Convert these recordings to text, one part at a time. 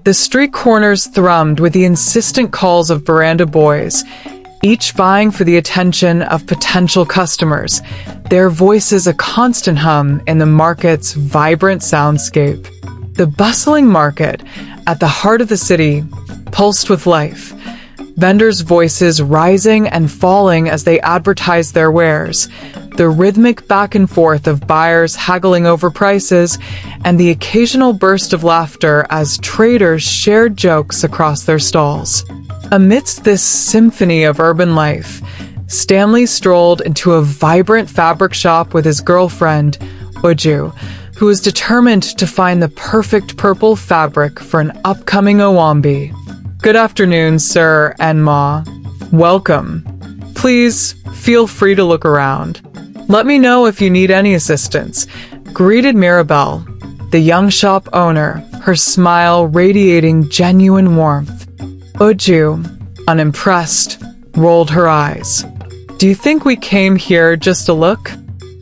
The street corners thrummed with the insistent calls of veranda boys, each vying for the attention of potential customers, their voices a constant hum in the market's vibrant soundscape. The bustling market, at the heart of the city, pulsed with life, vendors' voices rising and falling as they advertised their wares, the rhythmic back and forth of buyers haggling over prices, and the occasional burst of laughter as traders shared jokes across their stalls. Amidst this symphony of urban life, Stanley strolled into a vibrant fabric shop with his girlfriend, Uju, who was determined to find the perfect purple fabric for an upcoming Owambi. "Good afternoon, sir and ma. Welcome. Please feel free to look around. Let me know if you need any assistance," greeted Mirabel, the young shop owner, her smile radiating genuine warmth. Uju, unimpressed, rolled her eyes. "Do you think we came here just to look?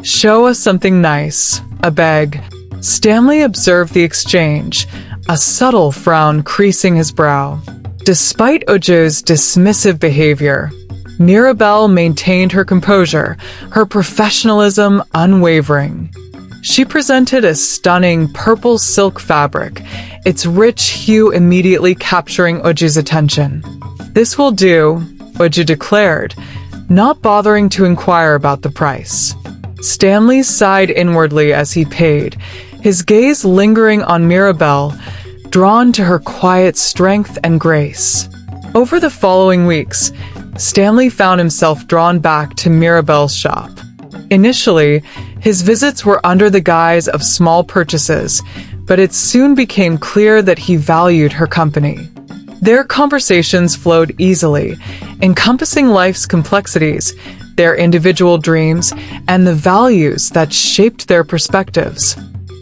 Show us something nice, I beg." Stanley observed the exchange, a subtle frown creasing his brow. Despite Uju's dismissive behavior, Mirabel maintained her composure, her professionalism unwavering. She presented a stunning purple silk fabric, its rich hue immediately capturing Uju's attention. "This will do," Uju declared, not bothering to inquire about the price. Stanley sighed inwardly as he paid, his gaze lingering on Mirabel, drawn to her quiet strength and grace. Over the following weeks, Stanley found himself drawn back to Mirabel's shop. Initially, his visits were under the guise of small purchases, but it soon became clear that he valued her company. Their conversations flowed easily, encompassing life's complexities, their individual dreams, and the values that shaped their perspectives.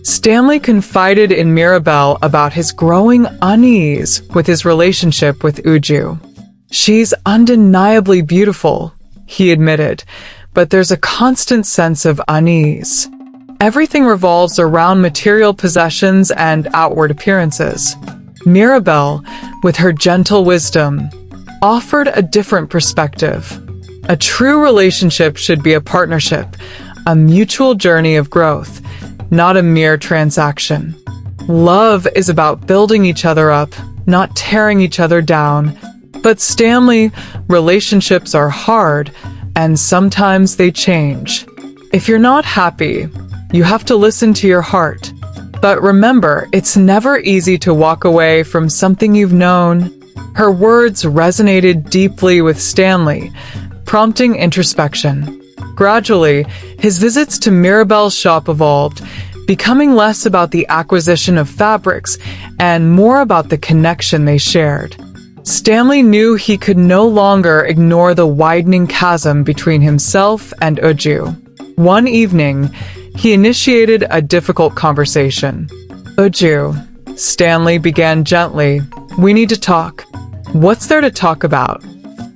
Stanley confided in Mirabel about his growing unease with his relationship with Uju. "She's undeniably beautiful," he admitted, "but there's a constant sense of unease. Everything revolves around material possessions and outward appearances." Mirabel, with her gentle wisdom, offered a different perspective. A true relationship should be a partnership, a mutual journey of growth, not a mere transaction. Love is about building each other up, not tearing each other down. But Stanley, relationships are hard, and sometimes they change. If you're not happy, you have to listen to your heart. But remember, it's never easy to walk away from something you've known. Her words resonated deeply with Stanley, prompting introspection. Gradually, his visits to Mirabel's shop evolved, becoming less about the acquisition of fabrics and more about the connection they shared. Stanley knew he could no longer ignore the widening chasm between himself and Uju. One evening, he initiated a difficult conversation. "Uju," Stanley began gently, "we need to talk." "What's there to talk about?"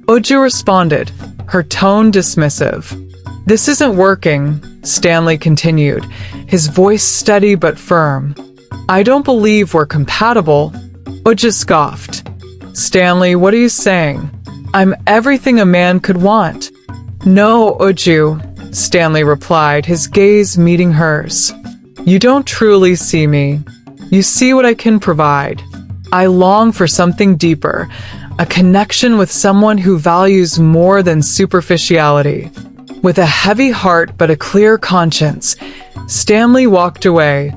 Uju responded, her tone dismissive. "This isn't working," Stanley continued, his voice steady but firm. "I don't believe we're compatible." Uju scoffed. "Stanley, what are you saying? I'm everything a man could want." "No, Uju," Stanley replied, his gaze meeting hers. "You don't truly see me. You see what I can provide. I long for something deeper, a connection with someone who values more than superficiality." With a heavy heart but a clear conscience, Stanley walked away,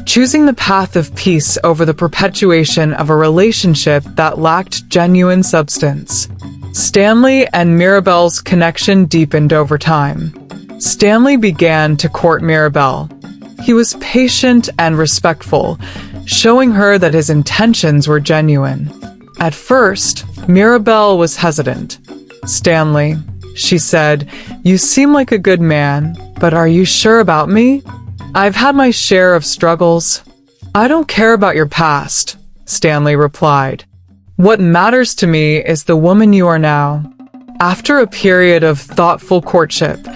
choosing the path of peace over the perpetuation of a relationship that lacked genuine substance. Stanley and Mirabel's connection deepened over time. Stanley began to court Mirabel. He was patient and respectful, showing her that his intentions were genuine. At first, Mirabel was hesitant. "Stanley," she said, "you seem like a good man, but are you sure about me? I've had my share of struggles." "I don't care about your past," Stanley replied. "What matters to me is the woman you are now." After a period of thoughtful courtship,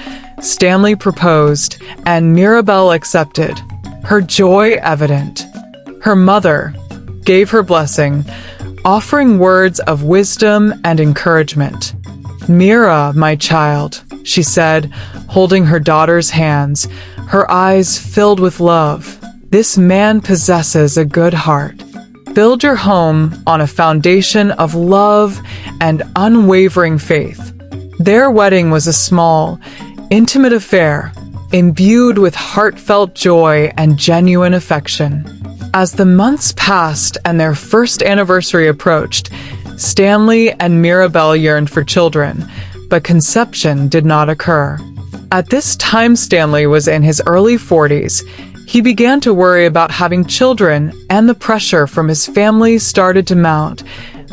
Stanley proposed, and Mirabel accepted, her joy evident. Her mother, gave her blessing, offering words of wisdom and encouragement. "Mira, my child," she said, holding her daughter's hands, her eyes filled with love. "This man possesses a good heart. Build your home on a foundation of love and unwavering faith." Their wedding was a small, intimate affair, imbued with heartfelt joy and genuine affection. As the months passed and their first anniversary approached, Stanley and Mirabel yearned for children, but conception did not occur. At this time, Stanley was in his early 40s. He began to worry about having children, and the pressure from his family started to mount,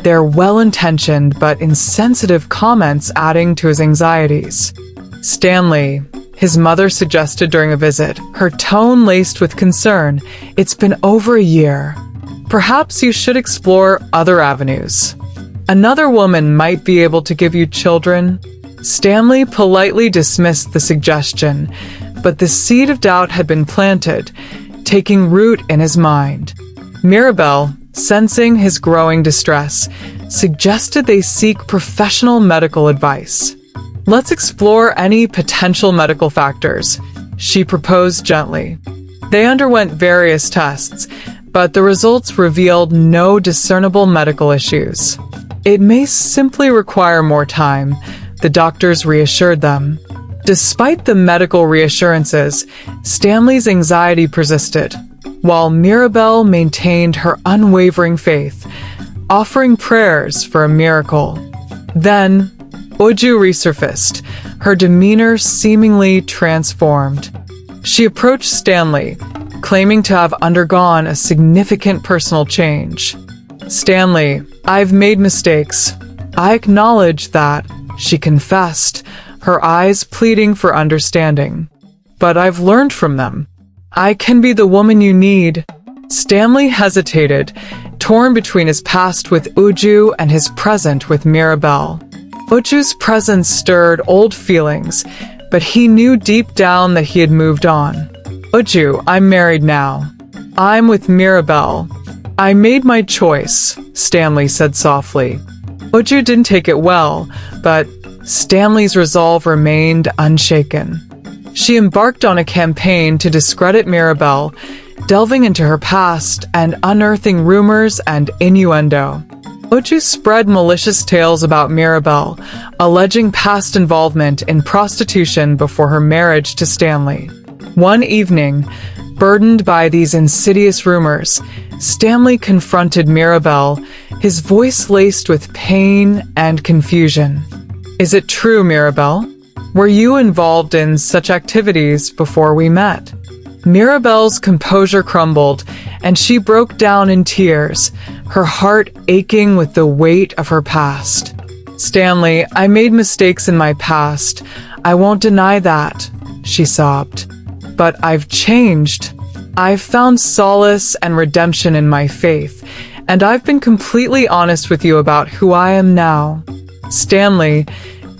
their well-intentioned but insensitive comments adding to his anxieties. "Stanley," his mother suggested during a visit, her tone laced with concern, "it's been over a year. Perhaps you should explore other avenues. Another woman might be able to give you children." Stanley politely dismissed the suggestion, but the seed of doubt had been planted, taking root in his mind. Mirabel, sensing his growing distress, suggested they seek professional medical advice. "Let's explore any potential medical factors," she proposed gently. They underwent various tests, but the results revealed no discernible medical issues. "It may simply require more time," the doctors reassured them. Despite the medical reassurances, Stanley's anxiety persisted, while Mirabel maintained her unwavering faith, offering prayers for a miracle. Then, Uju resurfaced, her demeanor seemingly transformed. She approached Stanley, claiming to have undergone a significant personal change. "Stanley, I've made mistakes. I acknowledge that," she confessed, her eyes pleading for understanding. "But I've learned from them. I can be the woman you need." Stanley hesitated, torn between his past with Uju and his present with Mirabel. Uju's presence stirred old feelings, but he knew deep down that he had moved on. "Uju, I'm married now. I'm with Mirabel. I made my choice," Stanley said softly. Uju didn't take it well, but Stanley's resolve remained unshaken. She embarked on a campaign to discredit Mirabel, delving into her past and unearthing rumors and innuendo. Uju spread malicious tales about Mirabel, alleging past involvement in prostitution before her marriage to Stanley. One evening, burdened by these insidious rumors, Stanley confronted Mirabel, his voice laced with pain and confusion. "Is it true, Mirabel? Were you involved in such activities before we met?" Mirabel's composure crumbled, and she broke down in tears, her heart aching with the weight of her past. "Stanley, I made mistakes in my past. I won't deny that," she sobbed. "But I've changed. I've found solace and redemption in my faith, and I've been completely honest with you about who I am now." Stanley,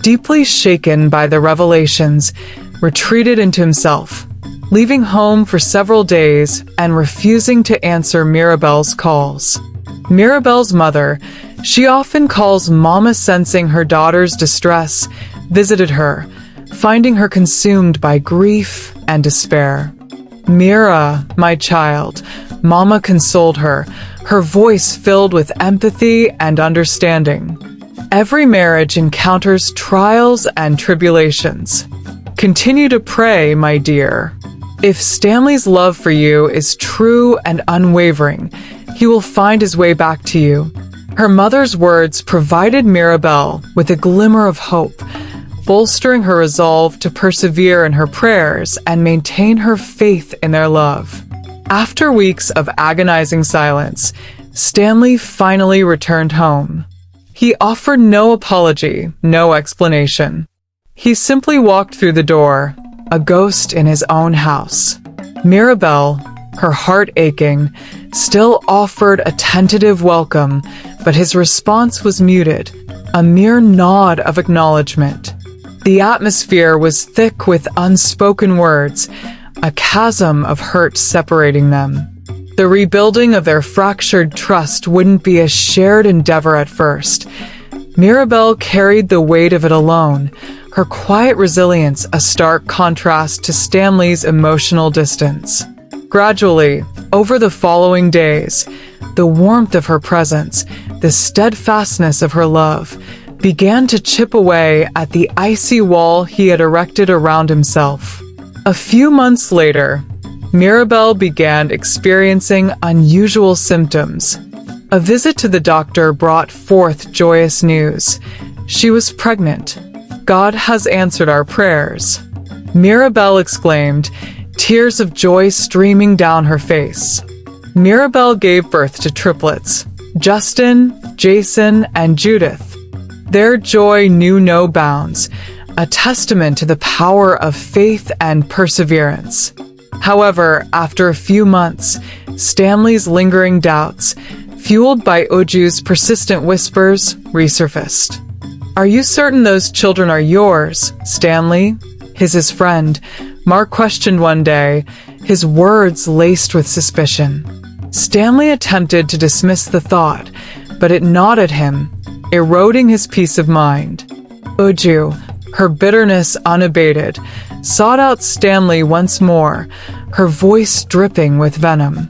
deeply shaken by the revelations, retreated into himself, leaving home for several days and refusing to answer Mirabel's calls. Mirabel's mother, she often calls Mama, sensing her daughter's distress, visited her, finding her consumed by grief and despair. "Mira, my child," Mama consoled her, her voice filled with empathy and understanding. "Every marriage encounters trials and tribulations. Continue to pray, my dear. If Stanley's love for you is true and unwavering, he will find his way back to you." Her mother's words provided Mirabel with a glimmer of hope, bolstering her resolve to persevere in her prayers and maintain her faith in their love. After weeks of agonizing silence, Stanley finally returned home. He offered no apology, no explanation. He simply walked through the door, a ghost in his own house. Mirabel, her heart aching, still offered a tentative welcome, but his response was muted, a mere nod of acknowledgement. The atmosphere was thick with unspoken words, a chasm of hurt separating them. The rebuilding of their fractured trust wouldn't be a shared endeavor at first. Mirabel carried the weight of it alone, her quiet resilience a stark contrast to Stanley's emotional distance. Gradually, over the following days, the warmth of her presence, the steadfastness of her love, began to chip away at the icy wall he had erected around himself. A few months later, Mirabel began experiencing unusual symptoms. A visit to the doctor brought forth joyous news. She was pregnant. God has answered our prayers, Mirabel exclaimed, tears of joy streaming down her face. Mirabel gave birth to triplets, Justin, Jason, and Judith. Their joy knew no bounds, a testament to the power of faith and perseverance. However, after a few months, Stanley's lingering doubts, fueled by Oju's persistent whispers, resurfaced. "Are you certain those children are yours, Stanley?" his friend, Mark questioned one day, his words laced with suspicion. Stanley attempted to dismiss the thought, but it gnawed at him, eroding his peace of mind. Oju, her bitterness unabated, sought out Stanley once more, her voice dripping with venom.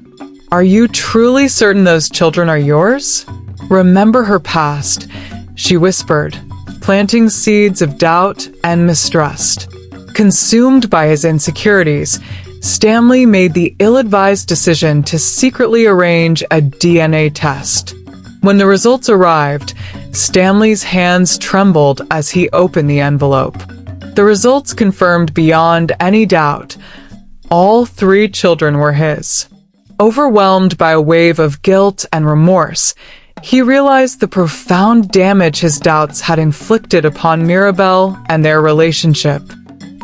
"Are you truly certain those children are yours? Remember her past," she whispered, planting seeds of doubt and mistrust. Consumed by his insecurities, Stanley made the ill-advised decision to secretly arrange a DNA test. When the results arrived, Stanley's hands trembled as he opened the envelope. The results confirmed beyond any doubt, all 3 children were his. Overwhelmed by a wave of guilt and remorse, he realized the profound damage his doubts had inflicted upon Mirabel and their relationship.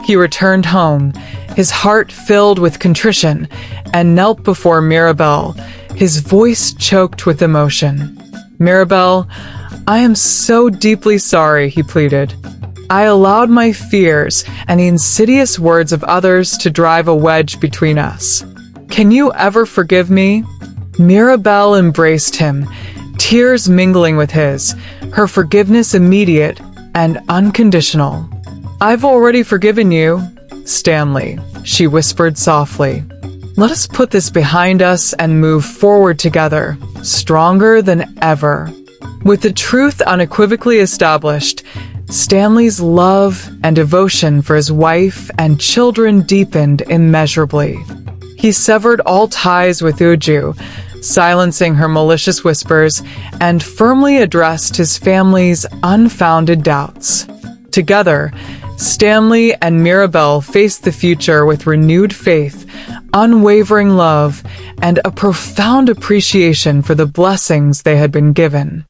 He returned home, his heart filled with contrition, and knelt before Mirabel, his voice choked with emotion. "Mirabel, I am so deeply sorry," he pleaded. "I allowed my fears and the insidious words of others to drive a wedge between us. Can you ever forgive me?" Mirabel embraced him, tears mingling with his, her forgiveness immediate and unconditional. "I've already forgiven you, Stanley," she whispered softly. "Let us put this behind us and move forward together, stronger than ever." With the truth unequivocally established, Stanley's love and devotion for his wife and children deepened immeasurably. He severed all ties with Oju, silencing her malicious whispers, and firmly addressed his family's unfounded doubts. Together, Stanley and Mirabel faced the future with renewed faith, unwavering love, and a profound appreciation for the blessings they had been given.